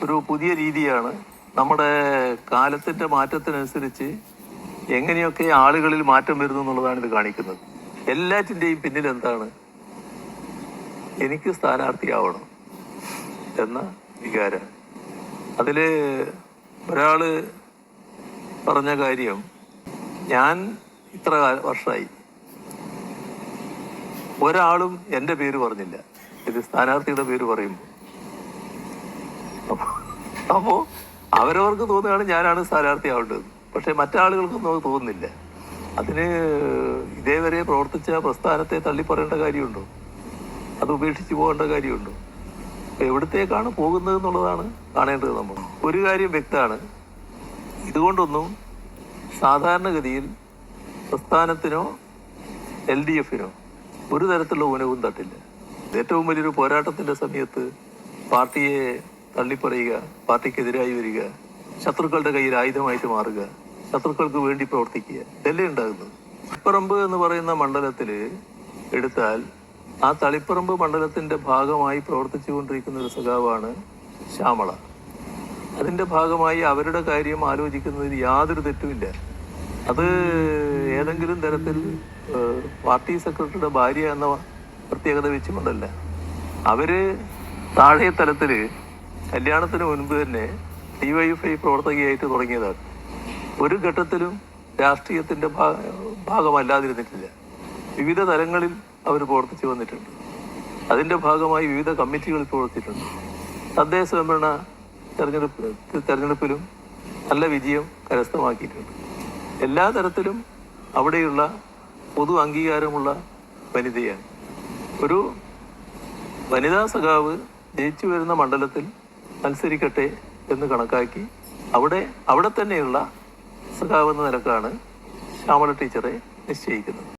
ഒരു പുതിയ രീതിയാണ്. നമ്മുടെ കാലത്തിൻ്റെ മാറ്റത്തിനനുസരിച്ച് എങ്ങനെയൊക്കെ ആളുകളിൽ മാറ്റം വരുന്നു എന്നുള്ളതാണ് ഇത് കാണിക്കുന്നത്. എല്ലാറ്റിൻ്റെയും പിന്നിൽ എന്താണ്? എനിക്ക് സ്ഥാനാർത്ഥിയാവണം എന്ന വികാരം. അതിൽ ഒരാൾ പറഞ്ഞ കാര്യം, ഞാൻ ഇത്ര വർഷമായി ഒരാളും എൻ്റെ പേര് പറഞ്ഞില്ല. ഇത് സ്ഥാനാർത്ഥിയുടെ പേര് പറയുമ്പോൾ അപ്പോൾ അവരവർക്ക് തോന്നുകയാണ് ഞാനാണ് സ്ഥാനാർത്ഥിയാവേണ്ടത്. പക്ഷെ മറ്റാളുകൾക്കൊന്നും അത് തോന്നുന്നില്ല. അതിന് ഇതേവരെ പ്രവർത്തിച്ച പ്രസ്ഥാനത്തെ തള്ളിപ്പറയേണ്ട കാര്യമുണ്ടോ? അത് ഉപേക്ഷിച്ച് പോകേണ്ട കാര്യമുണ്ടോ? എവിടത്തേക്കാണ് പോകുന്നത് എന്നുള്ളതാണ് കാണേണ്ടത്. നമ്മൾ ഒരു കാര്യം വ്യക്തമാണ്, ഇതുകൊണ്ടൊന്നും സാധാരണഗതിയിൽ പ്രസ്ഥാനത്തിനോ LDFനോ ഒരു തരത്തിലുള്ള ഊനവും തട്ടില്ല. ഏറ്റവും വലിയൊരു പോരാട്ടത്തിൻ്റെ സമയത്ത് പാർട്ടിയെ തള്ളിപ്പറയുക, പാർട്ടിക്കെതിരായി വരിക, ശത്രുക്കളുടെ കയ്യിൽ ആയുധമായിട്ട് മാറുക, ശത്രുക്കൾക്ക് വേണ്ടി പ്രവർത്തിക്കുക, ഇതല്ലേ ഉണ്ടാകുന്നത്. തളിപ്പറമ്പ് എന്ന് പറയുന്ന മണ്ഡലത്തിൽ എടുത്താൽ ആ തളിപ്പറമ്പ് മണ്ഡലത്തിൻ്റെ ഭാഗമായി പ്രവർത്തിച്ചു കൊണ്ടിരിക്കുന്ന ഒരു സഖാവാണ് ശ്യാമള. അതിൻ്റെ ഭാഗമായി അവരുടെ കാര്യം ആലോചിക്കുന്നതിൽ യാതൊരു തെറ്റുമില്ല. അത് ഏതെങ്കിലും തരത്തിൽ പാർട്ടി സെക്രട്ടറിയുടെ ഭാര്യ എന്ന പ്രത്യേകത വെച്ചുകൊണ്ടല്ല. അവര് താഴെ തലത്തിൽ കല്യാണത്തിന് മുൻപ് തന്നെ DYFI പ്രവർത്തകയായിട്ട് തുടങ്ങിയതാണ്. ഒരു ഘട്ടത്തിലും രാഷ്ട്രീയത്തിൻ്റെ ഭാഗമല്ലാതിരുന്നിട്ടില്ല. വിവിധ തലങ്ങളിൽ അവർ പ്രവർത്തിച്ചു വന്നിട്ടുണ്ട്. അതിൻ്റെ ഭാഗമായി വിവിധ കമ്മിറ്റികളിൽ പ്രവർത്തിച്ചിട്ടുണ്ട്. തദ്ദേശ സ്വയംഭരണ തെരഞ്ഞെടുപ്പിലും നല്ല വിജയം കരസ്ഥമാക്കിയിട്ടുണ്ട്. എല്ലാ തരത്തിലും അവിടെയുള്ള പൊതു അംഗീകാരമുള്ള വനിതയാണ്. ഒരു വനിതാ സഖാവ് ജയിച്ചു വരുന്ന മണ്ഡലത്തിൽ മത്സരിക്കട്ടെ എന്ന് കണക്കാക്കി അവിടെ തന്നെയുള്ള സഖാവ് എന്ന നിലക്കാണ് ശ്യാമള ടീച്ചറെ നിശ്ചയിക്കുന്നത്.